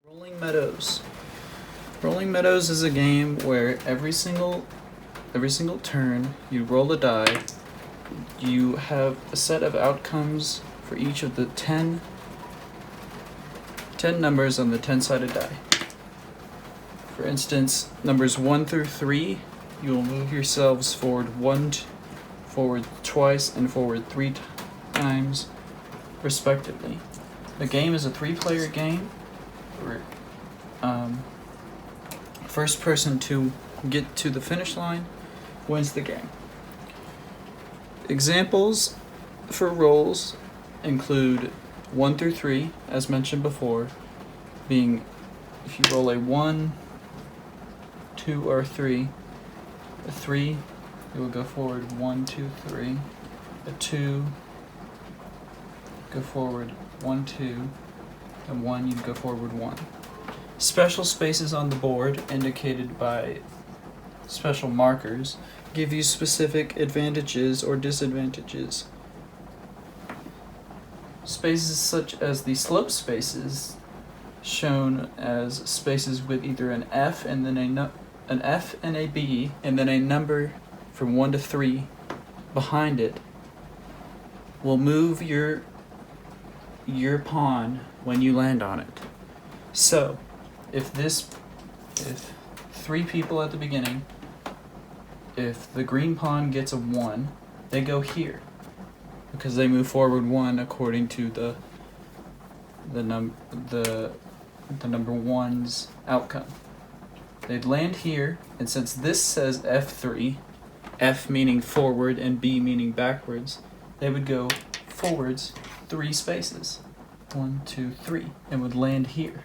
Rolling Meadows. Rolling Meadows is a game where every single turn you roll a die. You have a set of outcomes for each of the 10 numbers on the 10-sided die. For instance, numbers 1 through 3, you will move yourselves forward forward twice, and forward 3 times, respectively. The game is a 3-player game. First person to get to the finish line wins the game. Examples for rolls include 1 through 3, as mentioned before, being if you roll a 1, 2, or 3, a 3, you will go forward 1, 2, 3, a 2, go forward 1, 2, and 1, you'd go forward 1. Special spaces on the board, indicated by special markers, give you specific advantages or disadvantages. Spaces such as the slope spaces, shown as spaces with either an F and then an F and a B, and then a number from 1 to 3 behind it, will move your pawn when you land on it. So, if 3 people at the beginning, if the green pawn gets a 1, they go here because they move forward 1 according to the number 1's outcome. They'd land here, and since this says F3, F meaning forward and B meaning backwards, they would go forwards 3 spaces, 1, 2, 3, and would land here,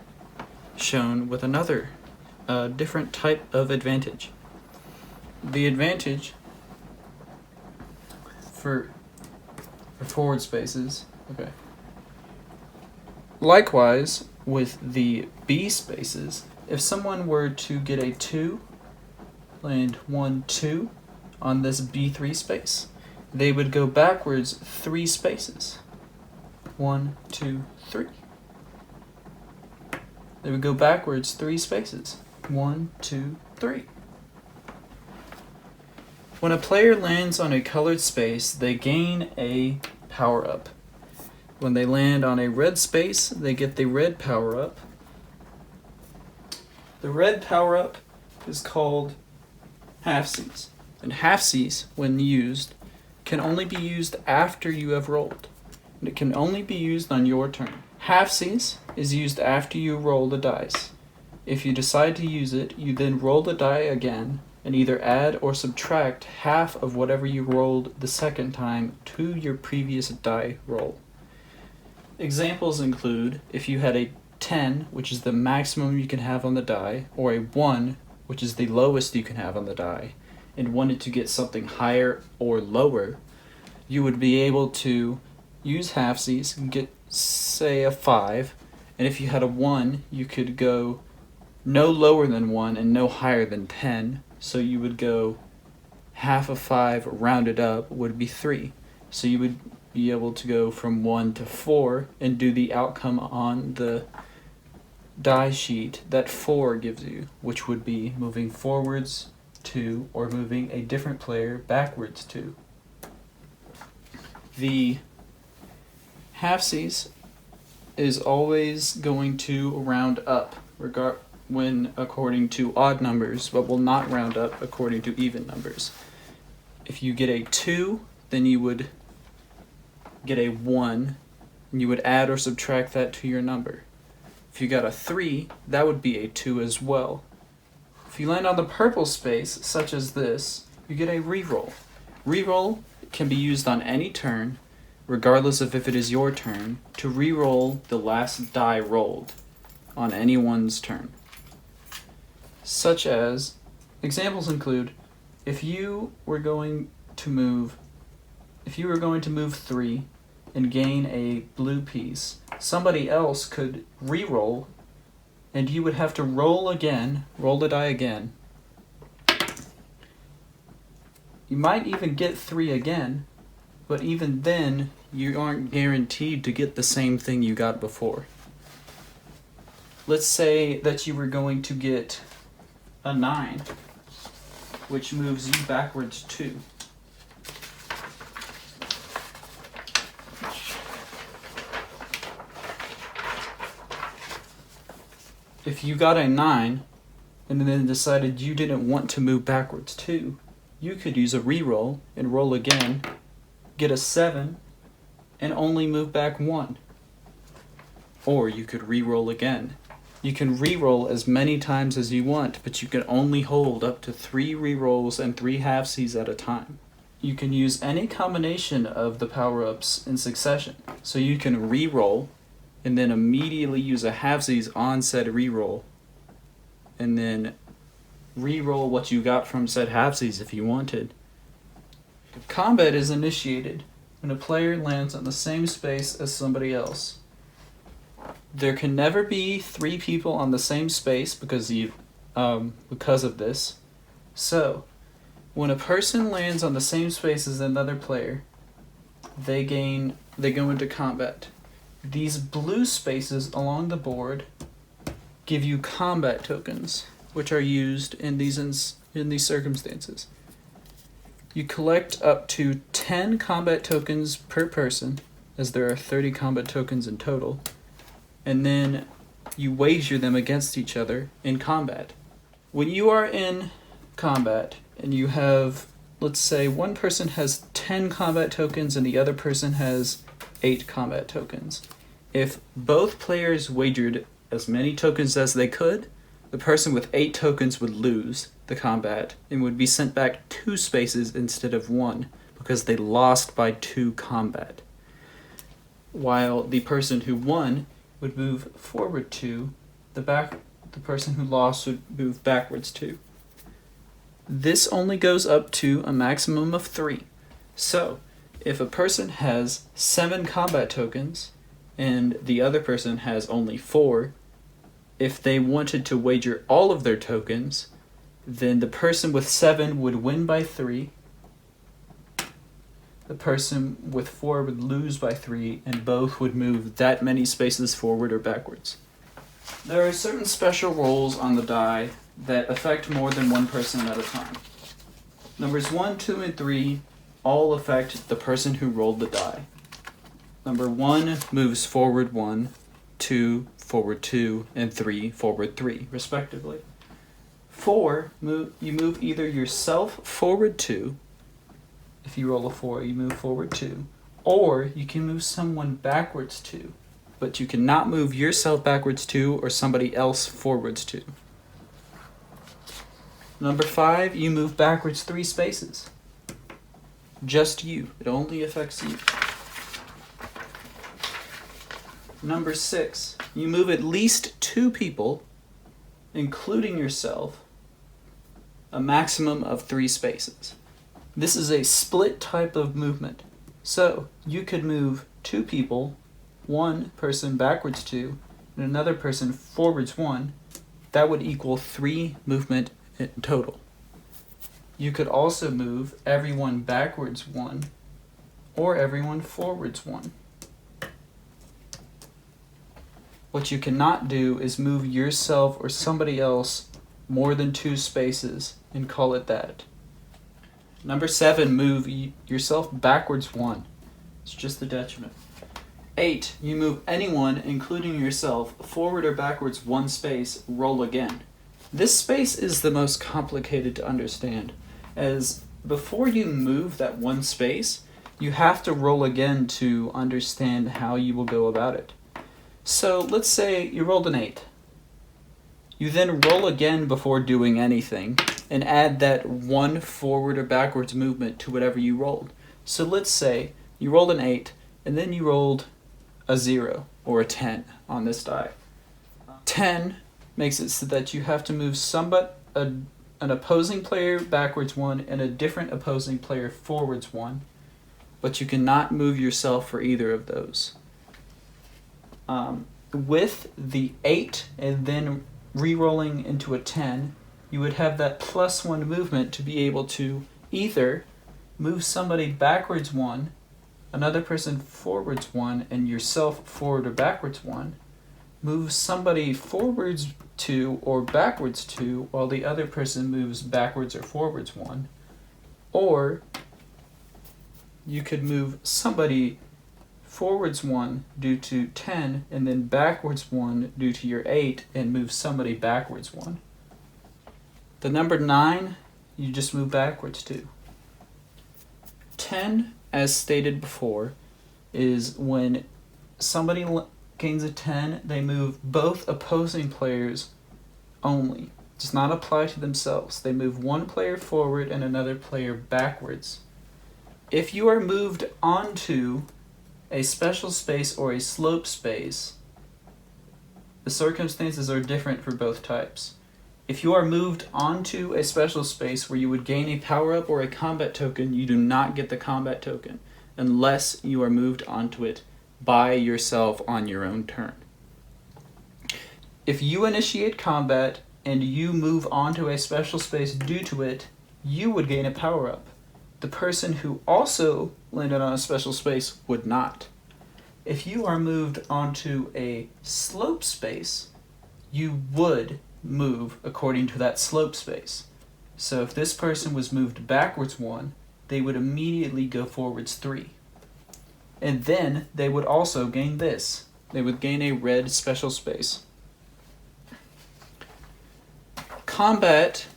shown with another different type of advantage. The advantage for forward spaces, okay. Likewise, with the B spaces, if someone were to get a 2, land 1, 2 on this B3 space, they would go backwards 3 spaces. 1, 2, 3. They would go backwards 3 spaces. 1, 2, 3. When a player lands on a colored space, they gain a power-up. When they land on a red space, they get the red power-up. The red power-up is called halfsies. And halfsies, when used, can only be used after you have rolled. And it can only be used on your turn. Halfsies is used after you roll the dice. If you decide to use it, you then roll the die again and either add or subtract half of whatever you rolled the second time to your previous die roll. Examples include if you had a 10, which is the maximum you can have on the die, or a 1, which is the lowest you can have on the die, and wanted to get something higher or lower, you would be able to use halfsies and get, say, a 5, and if you had a 1, you could go no lower than 1 and no higher than 10, so you would go half of 5 rounded up would be 3. So you would be able to go from 1 to 4 and do the outcome on the die sheet that 4 gives you, which would be moving forwards 2 or moving a different player backwards 2. The halfsies is always going to round up when according to odd numbers, but will not round up according to even numbers. If you get a 2, then you would get a 1, and you would add or subtract that to your number. If you got a 3, that would be a 2 as well. If you land on the purple space, such as this, you get a reroll. Reroll can be used on any turn, regardless of if it is your turn, to re-roll the last die rolled on anyone's turn. Such as, examples include, if you were going to move 3 and gain a blue piece, somebody else could re-roll, and you would have to roll the die again. You might even get 3 again, but even then, you aren't guaranteed to get the same thing you got before. let's say that you were going to get a 9, which moves you backwards 2. If you got a 9 and then decided you didn't want to move backwards 2, you could use a reroll and roll again, get a 7, and only move back 1. Or you could re-roll again. You can re-roll as many times as you want, but you can only hold up to 3 re-rolls and 3 half-Cs at a time. You can use any combination of the power-ups in succession. So you can re-roll, and then immediately use a half-Cs on said re-roll, and then re-roll what you got from said half-Cs if you wanted. Combat is initiated when a player lands on the same space as somebody else. There can never be 3 people on the same space because of this. So, when a person lands on the same space as another player, they go into combat. These blue spaces along the board give you combat tokens, which are used in these circumstances. You collect up to 10 combat tokens per person, as there are 30 combat tokens in total, and then you wager them against each other in combat. When you are in combat and you have, let's say, one person has 10 combat tokens and the other person has 8 combat tokens. If both players wagered as many tokens as they could, the person with 8 tokens would lose the combat and would be sent back 2 spaces instead of 1 because they lost by 2 combat. While the person who won would move forward 2, the person who lost would move backwards 2. This only goes up to a maximum of 3. So, if a person has 7 combat tokens and the other person has only 4, if they wanted to wager all of their tokens, then the person with 7 would win by 3, the person with 4 would lose by 3, and both would move that many spaces forward or backwards. There are certain special rolls on the die that affect more than one person at a time. Numbers 1, 2, and 3 all affect the person who rolled the die. Number 1 moves forward 1, 2, forward 2, and 3, forward 3, respectively. 4, you move either yourself forward 2, if you roll a 4, you move forward 2, or you can move someone backwards 2, but you cannot move yourself backwards 2 or somebody else forwards 2. Number 5, you move backwards 3 spaces. Just you. It only affects you. Number 6, you move at least 2 people, including yourself, a maximum of 3 spaces. This is a split type of movement. So, you could move 2 people, one person backwards 2, and another person forwards 1. That would equal 3 movement in total. You could also move everyone backwards 1, or everyone forwards 1. What you cannot do is move yourself or somebody else more than 2 spaces and call it that. Number 7, move yourself backwards 1. It's just the detriment. 8, you move anyone, including yourself, forward or backwards 1 space, roll again. This space is the most complicated to understand, as before you move that 1 space, you have to roll again to understand how you will go about it. So let's say you rolled an 8. You then roll again before doing anything, and add that 1 forward or backwards movement to whatever you rolled. So let's say you rolled an 8, and then you rolled a 0 or a 10 on this die. 10 makes it so that you have to move an opposing player backwards 1 and a different opposing player forwards 1, but you cannot move yourself for either of those. With the 8 and then re-rolling into a 10, you would have that +1 movement to be able to either move somebody backwards 1, another person forwards 1, and yourself forward or backwards 1, move somebody forwards 2 or backwards 2 while the other person moves backwards or forwards 1. Or you could move somebody forwards 1 due to 10 and then backwards 1 due to your 8 and move somebody backwards 1. The number 9, you just move backwards 2. 10, as stated before, is when somebody gains a 10, they move both opposing players only. It does not apply to themselves. They move one player forward and another player backwards. If you are moved onto a special space or a slope space, the circumstances are different for both types. If you are moved onto a special space where you would gain a power-up or a combat token, you do not get the combat token unless you are moved onto it by yourself on your own turn. If you initiate combat and you move onto a special space due to it, you would gain a power-up. The person who also landed on a special space would not. If you are moved onto a slope space, you would move according to that slope space. So if this person was moved backwards 1, they would immediately go forwards 3. And then they would also gain this. They would gain a red special space. Combat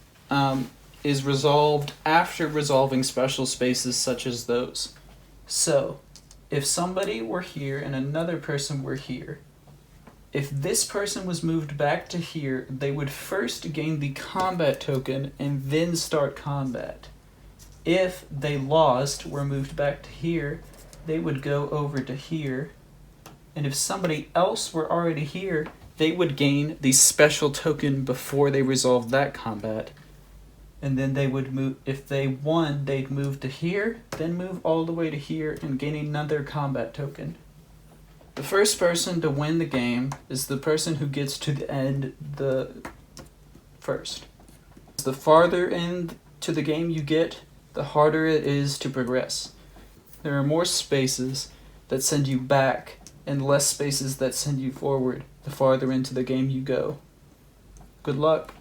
is resolved after resolving special spaces such as those. So, if somebody were here and another person were here, if this person was moved back to here, they would first gain the combat token and then start combat. If they lost, were moved back to here, they would go over to here. And if somebody else were already here, they would gain the special token before they resolved that combat. And then they would move, if they won, they'd move to here, then move all the way to here and gain another combat token. The first person to win the game is the person who gets to the end the first. The farther end to the game you get, the harder it is to progress. There are more spaces that send you back and less spaces that send you forward the farther into the game you go. Good luck.